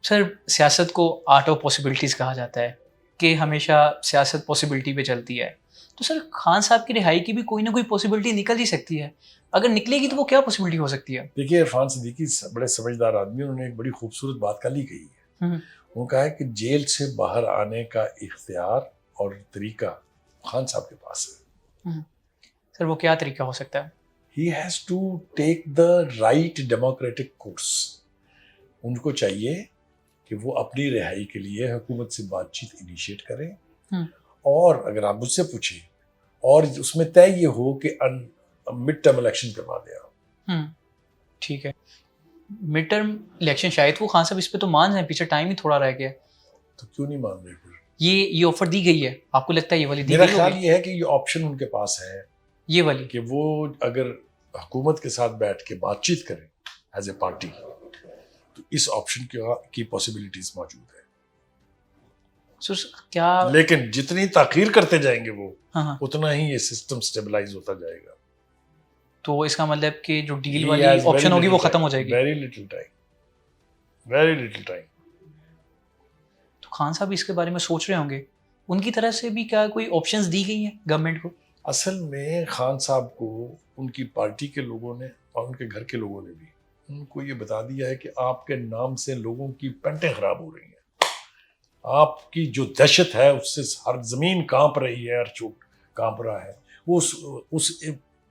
Sir सियासत को art of possibilities कहा जाता है कि हमेशा सियासत पॉसिबिलिटी पे चलती है। तो सर खान साहब की रिहाई की भी कोई ना कोई पॉसिबिलिटी निकल ही सकती है। अगर निकलेगी तो वो क्या पॉसिबिलिटी हो सकती है? देखिए, इरफान सिद्दीकी बड़े समझदार आदमी, उन्होंने एक बड़ी खूबसूरत बात कल ही कही है। हुँ, वो कहा है कि जेल से बाहर आने का इख्तियार और तरीका खान साहब के पास है। हुँ। सर वो क्या तरीका हो सकता है? He has to take the right democratic course. उनको चाहिए कि वो अपनी रिहाई के लिए हुकूमत से बातचीत इनिशिएट करें, हुँ, और अगर आप मुझसे पूछें, और उसमें तय ये हो कि मिड टर्म इलेक्शन करवा दें आप। हुँ, ठीक है। मिड टर्म इलेक्शन शायद वो खान साहब इस पे तो मान जाएँ, पीछे टाइम ही थोड़ा रह गया है। तो क्यों नहीं मान रहे फिर? ये ऑफ़र दी गई है, आपको लगता है ये वाली दी मेरा गई ख्याल होगी? ये है कि ये ऑप्शन उनके पास है ये वाली? कि वो अगर हुकूमत के साथ बैठ के बातचीत करें एज ए पार्टी, तो इस ऑप्शन की पॉसिबिलिटीज मौजूद है। सर क्या लेकिन जितनी ताखीर करते जाएंगे वो, हाँ, हाँ। उतना ही ये सिस्टम स्टेबलाइज होता जाएगा। तो इसका मतलब कि जो डील ही वाली हैज वेरी ऑप्शन होगी लिटिल वो खत्म टाइम, हो जाएगी। Very little time, very little time. तो खान साहब इसके बारे में सोच रहे होंगे। उनकी तरफ से भी क्या कोई ऑप्शंस दी गई हैं गवर्नमेंट को? असल में खान साहब को उनकी पार्टी के लोगों ने और उनके घर के लोगों ने भी उनको ये बता दिया है कि आपके नाम से लोगों की पेंटें खराब हो रही हैं, आपकी जो दहशत है उससे हर जमीन कांप रही है, हर चोट कांप रहा है, वो उस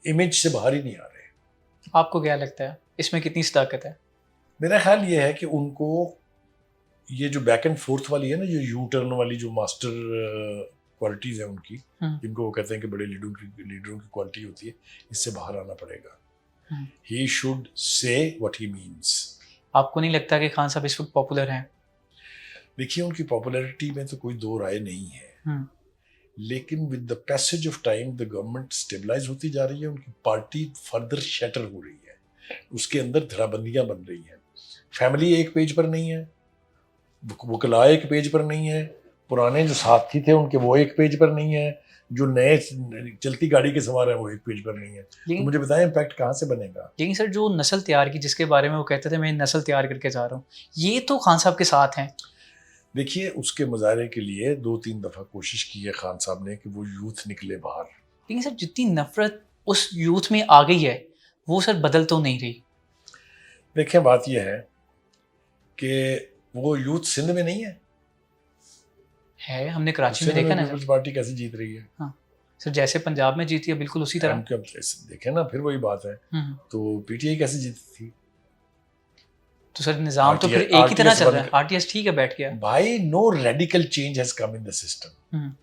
इमेज से बाहर ही नहीं आ रहे। आपको क्या लगता है इसमें कितनी सदाकत है? मेरा ख्याल ये है कि उनको ये जो बैक एंड फोर्थ वाली है ना, जो यू टर्न वाली जो मास्टर क्वालिटीज है उनकी, हम्म, जिनको वो कहते हैं कि बड़े लीडरों की क्वालिटी होती है, इससे बाहर आना पड़ेगा। Hmm. He should say what he means. आपको नहीं लगता कि खान साहब इस वक्त पॉपुलर हैं? देखिए, उनकी पॉपुलैरिटी में तो कोई दो राय नहीं है, हम्म, लेकिन with the passage of time the government stabilize होती जा रही है, उनकी पार्टी फर्दर शटर हो रही है, उसके अंदर धराबंदियां बन रही हैं। फैमिली एक पेज पर नहीं है, वकला एक पेज पर नहीं है, पुराने जो साथी थे उनके वो एक पेज पर नहीं है, जो नए चलती गाड़ी के सवार है वो एक पेज पर नहीं है। तो लेकिन मुझे बताएं इम्पैक्ट कहाँ से बनेगा? लेकिन सर जो नस्ल तैयार की जिसके बारे में वो कहते थे मैं नस्ल तैयार करके जा रहा हूँ, ये तो खान साहब के साथ हैं। देखिए, उसके मुजाहरे के लिए 2-3 दफ़ा कोशिश की है खान साहब ने कि वो यूथ निकले बाहर। लेकिन सर जितनी नफरत उस यूथ में आ गई है वो सर बदल तो नहीं रही। देखें, बात यह है कि वो यूथ सिंध में नहीं है, हमने कराची में सिंध देखा में ना पीपल्स सर। पार्टी कैसे जीत रही है। हाँ सर, जैसे पंजाब में जीती है बिल्कुल उसी तरह। हम क्या देखें ना, फिर वही बात है। तो पीटीआई कैसे जीती थी? तो सर निज़ाम तो फिर आरटीएस एक ही तरह आरटीएस चल रहा है। बंद। आरटीएस ठीक है बैठ गया। भाई, no radical change has come in the system, hmm,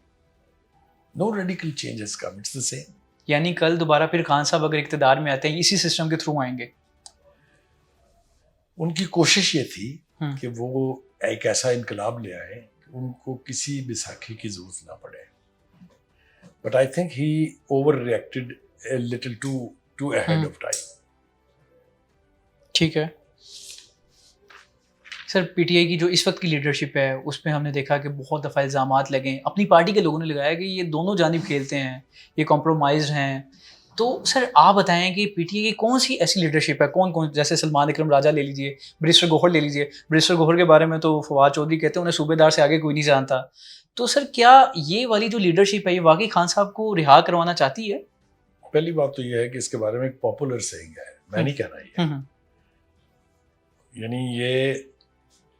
no radical change has come, it's the same. यानी कल दोबारा फिर खान साहब अगर इक़्तिदार में आते हैं इसी सिस्टम के थ्रू आएंगे। उनकी कोशिश ये थी हम्म, कि वो एक ऐसा इनकलाब ले आए कि उनको किसी बैसाखी की जरूरत ना पड़े, but I think he over reacted a little too ahead of time. ठीक है सर। पीटीआई की जो इस वक्त की लीडरशिप है उसमें हमने देखा कि बहुत दफ़ा इल्ज़ामात लगे, अपनी पार्टी के लोगों ने लगाया कि ये दोनों जानिब खेलते हैं, ये कॉम्प्रोमाइज़ हैं। तो सर आप बताएं कि पीटीआई की कौन सी ऐसी लीडरशिप है, कौन कौन, जैसे सलमान अकरम राजा ले लीजिए, बैरिस्टर गौहर ले लीजिए। बैरिस्टर गौहर के बारे में तो फवाद चौधरी कहते हैं उन्हें सूबेदार से आगे कोई नहीं जानता। तो सर क्या ये वाली जो लीडरशिप है ये वाकई खान साहब को रिहा करवाना चाहती है? पहली बात तो यह है कि इसके बारे में एक पॉपुलर सेइंग है, मैं नहीं कह रहा ये, यानी ये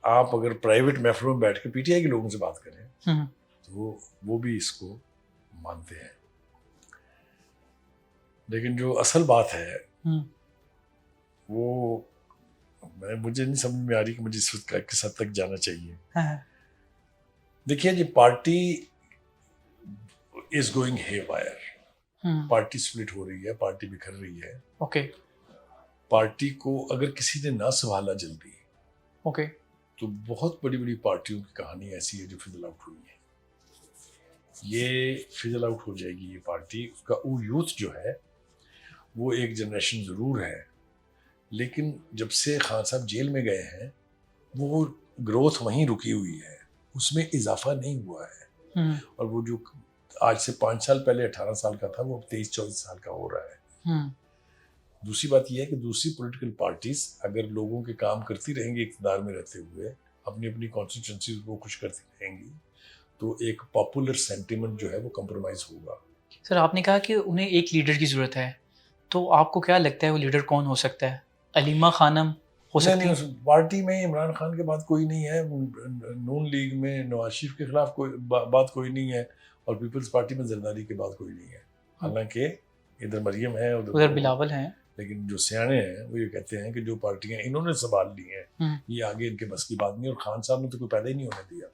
आप अगर प्राइवेट महफिलों में बैठ के पीटीआई के लोगों से बात करें तो वो भी इसको मानते हैं, लेकिन जो असल बात है वो मुझे नहीं समझ में आ रही कि मुझे इस वक्त किस हद तक जाना चाहिए। देखिए, ये party is going haywire, party split हो रही है, पार्टी बिखर रही है। ओके पार्टी को अगर किसी ने ना संभाला जल्दी, ओके तो बहुत बड़ी बड़ी पार्टियों की कहानी ऐसी है जो फिजल आउट हुई है। ये फिजल आउट हो जाएगी ये पार्टी, उसका वो यूथ जो है वो एक जनरेशन ज़रूर है, लेकिन जब से खान साहब जेल में गए हैं वो ग्रोथ वहीं रुकी हुई है, उसमें इजाफा नहीं हुआ है। और वो जो आज से 5 साल पहले 18 साल का था वो 23-24 साल का हो रहा है। दूसरी बात यह है कि दूसरी पॉलिटिकल पार्टीज अगर लोगों के काम करती रहेंगी इक़्तिदार में रहते हुए, अपनी अपनी कॉन्स्टिट्यूंसीज को खुश करती रहेंगी, तो एक पॉपुलर सेंटिमेंट जो है वो कंप्रोमाइज होगा। सर आपने कहा कि उन्हें एक लीडर की ज़रूरत है, तो आपको क्या लगता है वो लीडर कौन हो सकता है? अलीमा खानम हो नहीं सकती नहीं, है? उस पार्टी में इमरान खान के बाद कोई नहीं है, नून लीग में नवाज शरीफ के खिलाफ कोई बात कोई नहीं है, और पीपल्स पार्टी में जरदारी के बाद कोई नहीं है। हालांकि इधर मरियम है, उधर बिलावल हैं। लेकिन जो सियाने हैं वो ये कहते हैं कि जो पार्टियां इन्होंने संभाल ली हैं ये आगे इनके बस की बात नहीं, और खान साहब ने तो कोई पैदा ही नहीं होने दिया।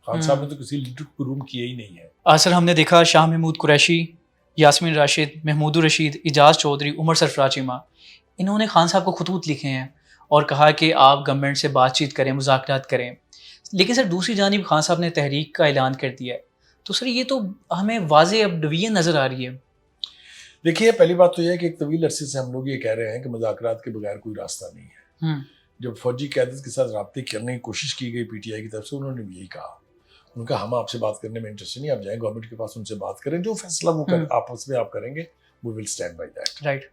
खान साहब ने तो किसी लीडर को रूम किया ही नहीं है। सर हमने देखा शाह महमूद कुरैशी, यास्मीन राशिद, महमूद रशीद, इजाज़ चौधरी, उमर सरफराज चीमा, इन्होंने खान साहब को खतूत लिखे हैं और कहा कि आप गवर्नमेंट से बातचीत करें, मुज़ाकरात करें। लेकिन सर दूसरी जानिब खान साहब ने तहरीक का ऐलान कर दिया है, तो सर ये तो हमें वाज़े अब डिवीजन नज़र आ रही है। देखिए, पहली बात तो यह है कि एक तवील अरसे से हम लोग ये कह रहे हैं कि मुज़ाकरात के बगैर कोई रास्ता नहीं है। जब फौजी क़यादत के साथ रब्ते करने की कोशिश की गई पीटीआई की तरफ से, उन्होंने भी यही कहा, उनका हम आपसे बात करने में इंटरेस्ट नहीं, आप जाएं गवर्नमेंट के पास, उनसे बात करें, जो फैसला वो आपस में आप करेंगे, we will stand by that. Right.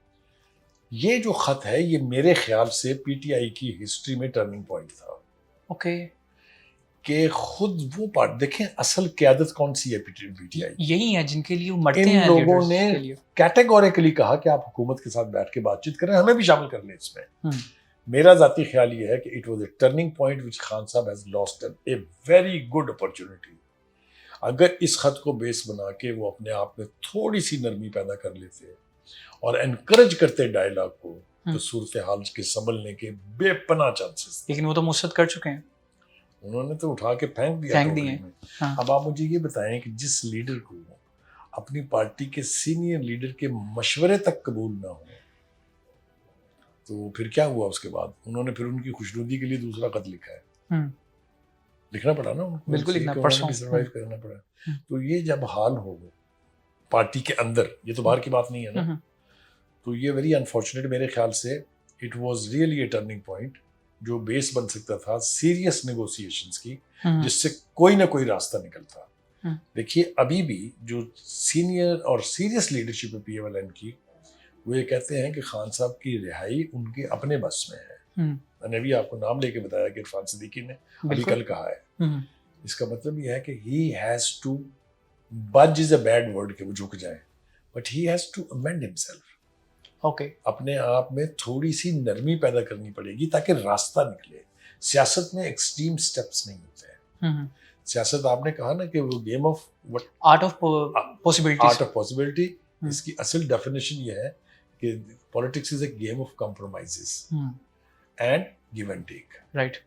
ये जो खत है ये मेरे ख्याल से पीटीआई की हिस्ट्री में टर्निंग पॉइंट था। ओके। कि खुद वो पार्ट देखें, असल क़यादत कौन सी है पीटीआई, यही है जिनके लिए वो मरते इन हैं। लोगों ने कैटेगोरिकली कहा कि आप हुकूमत के साथ बैठ के बातचीत करें, हमें भी शामिल कर लें इसमें। मेरा जाती ख्याल ये है कि it was a turning point which Khan साहब has lost a very good opportunity. अगर इस खत को बेस बना के वो अपने आप में थोड़ी सी नरमी पैदा कर लेते और एनकरेज करते डायलॉग को, तो सूरत हाल के संभलने के बेपनाह चांसेस। लेकिन वो तो मुस्तरद कर चुके हैं, उन्होंने तो उठा के फेंक दिए। हाँ। अब आप मुझे ये बताएं कि जिस लीडर को अपनी पार्टी के सीनियर लीडर के मशवरे तक कबूल ना हो, तो फिर क्या हुआ उसके बाद? उन्होंने फिर उनकी खुशनुदी के लिए दूसरा खत लिखा है। लिखना पड़ा ना उनको, बिल्कुल लिखना पड़ा, सर्वाइव करना पड़ा। तो ये जब हाल हो पार्टी के अंदर, ये तो बाहर की बात नहीं है ना, तो ये वेरी अनफॉर्चुनेट मेरे ख्याल से। It was really a turning point जो बेस बन सकता था सीरियस नेगोशिएशंस की, जिससे कोई ना कोई रास्ता निकलता। देखिए, अभी भी जो सीनियर और सीरियस लीडरशिप है पीएमएलएन की, वो ये कहते हैं कि खान साहब की रिहाई उनके अपने बस में है। मैंने अभी आपको नाम लेके बताया कि इरफान सिद्दीकी ने अभी कल कहा है। इसका मतलब यह है कि he has to, budge is a bad word कि वो झुक जाए, but he has to amend himself. Okay. अपने आप में थोड़ी सी नरमी पैदा करनी पड़ेगी ताकि रास्ता निकले। सियासत में एक्सट्रीम स्टेप्स नहीं होते हैं। सियासत, आपने कहा ना कि वो game of art of possibility. इसकी असल डेफिनेशन ये है कि politics is a game of compromises and give and take. Right.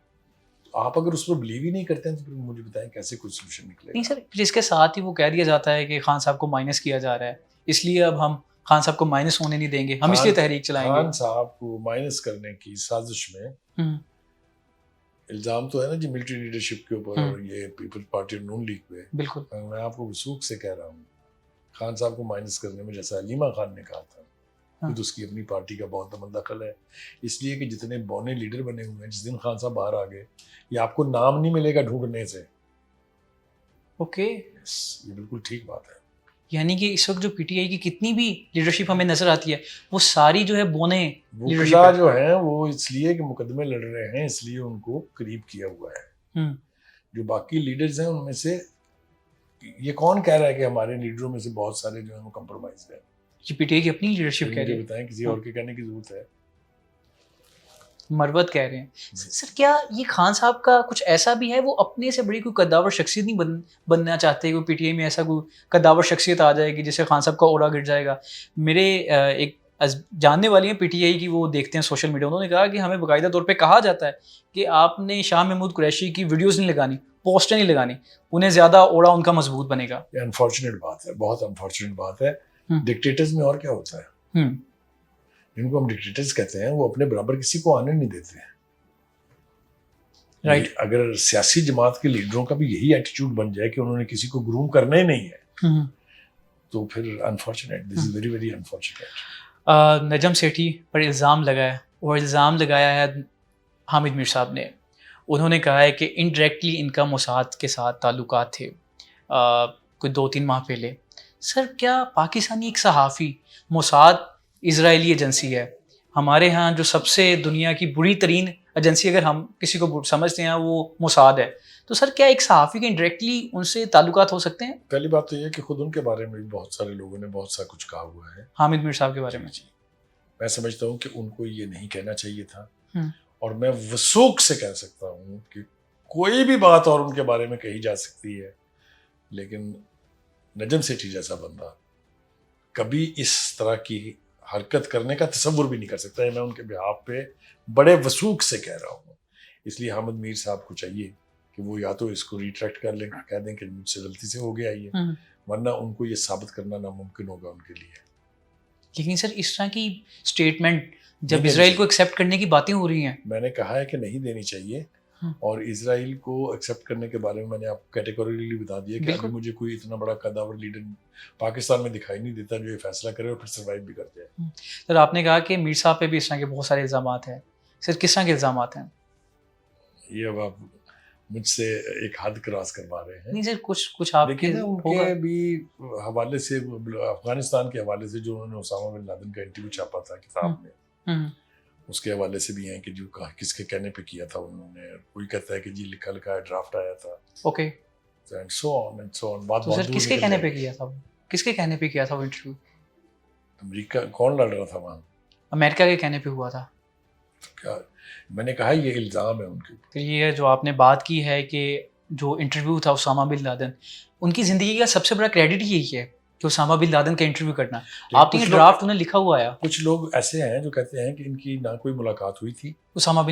आप अगर उस पर बिलीव ही नहीं करते हैं तो फिर मुझे बताएं कैसे कोई सोल्यूशन निकलेगा? नहीं सर, जिसके साथ ही वो कह दिया जाता है कि खान साहब को माइनस किया जा रहा है, इसलिए अब हम खान साहब को माइनस होने नहीं देंगे, हम इसलिए तहरीक चलाएंगे। खान साहब को माइनस करने की साजिश में इल्जाम तो है ना जी मिलिट्री लीडरशिप के ऊपर और ये पीपल्स पार्टी नून लीग पे। बिल्कुल। मैं आपको वसूख से कह रहा हूँ, खान साहब को माइनस करने में जैसा अलीमा खान ने कहा था, खुद उसकी अपनी पार्टी का बहुत बड़ा दखल है। इसलिए कि जितने बौने लीडर बने हुए हैं, जिस दिन खान साहब बाहर आ गए, ये आपको नाम नहीं मिलेगा ढूंढने से। ओके। ये बिल्कुल ठीक बात है। यानी कि इस वक्त जो पीटीआई की कितनी भी लीडरशिप हमें नजर आती है, वो सारी जो है बोने लीडरशिप जो है वो इसलिए कि मुकदमे लड़ रहे हैं, इसलिए उनको करीब किया हुआ है। जो बाकी लीडर्स हैं उनमें से ये कौन कह रहा है कि हमारे लीडरों में से बहुत सारे जो है वो कॉम्प्रोमाइज है? ये पीटीआई की अपनी लीडरशिप कह रही है। बताएं, किसी और के कहने की जरूरत है? मरवत कह रहे हैं। सर क्या ये खान साहब का कुछ ऐसा भी है, वो अपने से बड़ी कोई कद्दावर शख्सियत नहीं बनना चाहते? कोई पीटीआई में ऐसा कोई कद्दावर शख्सियत आ जाएगी जिससे खान साहब का ओरा गिर जाएगा? मेरे एक जानने वाली हैं पीटीआई की, वो देखते हैं सोशल मीडिया, उन्होंने कहा कि हमें बाकायदा तौर पे कहा जाता है कि आपने शाह महमूद कुरैशी की वीडियोस नहीं लगानी, पोस्टर नहीं लगानी, उन्हें ज़्यादा ओरा उनका मजबूत बनेगा। ये अनफॉर्चुनेट बात है, बहुत अनफॉर्चुनेट बात है। डिक्टेटर्स में और क्या होता है, जिनको हम डिक्टेटर्स कहते हैं, वो अपने बराबर किसी को आने नहीं देते हैं। राइट। अगर सियासी जमात के लीडरों का भी यही एटीट्यूड बन जाए कि उन्होंने किसी को ग्रूम करना ही नहीं है, तो फिर unfortunate, this is very very unfortunate. Najam Sethi पर इल्ज़ाम लगाया, और इल्ज़ाम लगाया है हामिद मीर साहब ने। उन्होंने कहा है कि इनडायरेक्टली इनका मोसाद के साथ ताल्लुकात थे कोई 2-3 माह पहले। सर क्या पाकिस्तानी एक सहाफ़ी, मोसाद इजरायली एजेंसी है, हमारे यहाँ जो सबसे दुनिया की बुरी तरीन एजेंसी अगर हम किसी को समझते हैं वो मोसाद है, तो सर क्या एक सहाफ़ी के इंडायरेक्टली उनसे ताल्लुकात हो सकते हैं? पहली बात तो ये है कि खुद उनके बारे में भी बहुत सारे लोगों ने बहुत सा कुछ कहा हुआ है। हामिद मीर साहब के बारे में? जी, मैं समझता हूँ कि उनको ये नहीं कहना चाहिए था। हम्म। और मैं वसूख से कह सकता हूँ कि कोई भी बात और उनके बारे में कही जा सकती है, लेकिन नजम सेठी जैसा बंदा कभी इस तरह की हरकत करने का तसव्वुर भी नहीं कर सकता है। मैं उनके बिहाफ पे बड़े वसूख से कह रहा हूँ। इसलिए हामिद मीर साहब को चाहिए कि वो या तो इसको रिट्रैक्ट कर लें, कह दें कि मुझसे गलती से हो गया ये, वरना उनको ये साबित करना नामुमकिन होगा उनके लिए। लेकिन सर इस तरह की स्टेटमेंट जब नहीं इसराइल को एक्सेप्ट करने की बातें हो रही हैं, मैंने कहा है कि नहीं देनी चाहिए। और इसराइल को एक्सेप्ट करने के बारे में मैंने आपको कैटेगोरिकली बता दिया कि अभी मुझे कोई इतना बड़ा कदावर लीडर पाकिस्तान में दिखाई नहीं देता जो ये फैसला करे और फिर सर्वाइव भी कर जाए। सर आपने कहा कि मीर साहब पे भी इस तरह के बहुत सारे इल्ज़ामात हैं, सर किस तरह के इल्ज़ामात हैं? ये अब आप मुझसे एक हद क्रॉस करवा रहे हैं। नहीं सर, कुछ आपके उनके भी हवाले से, अफगानिस्तान के हवाले से जो उन्होंने उसामा बिन लादेन का इंटरव्यू छापा था किताब में, उसके हवाले से भी हैं कि जो किसके कहने पे किया था उन्होंने। कोई कहता है कि जी लिखा लिखा ड्राफ्ट आया था, ओके, एंड सो ऑन। बात तो सर किसके कहने पे किया था वो? किसके कहने पे किया था वो इंटरव्यू? अमेरिका कौन लड़ रहा था वहाँ? अमेरिका के कहने पे हुआ था। क्या मैंने कहा ये इल्ज़ाम है उनके ऊपर। तो ये जो आपने बात की है कि जो इंटरव्यू था उसामा बिन लादेन, उनकी ज़िंदगी का सबसे बड़ा क्रेडिट यही है कि उसामा बिन लादेन का इंटरव्यू करना। आपने ये ड्राफ्ट उन्हें लिखा हुआ है। कुछ लोग ऐसे हैं जो कहते हैं कि इनकी ना कोई मुलाकात हुई थी उसामा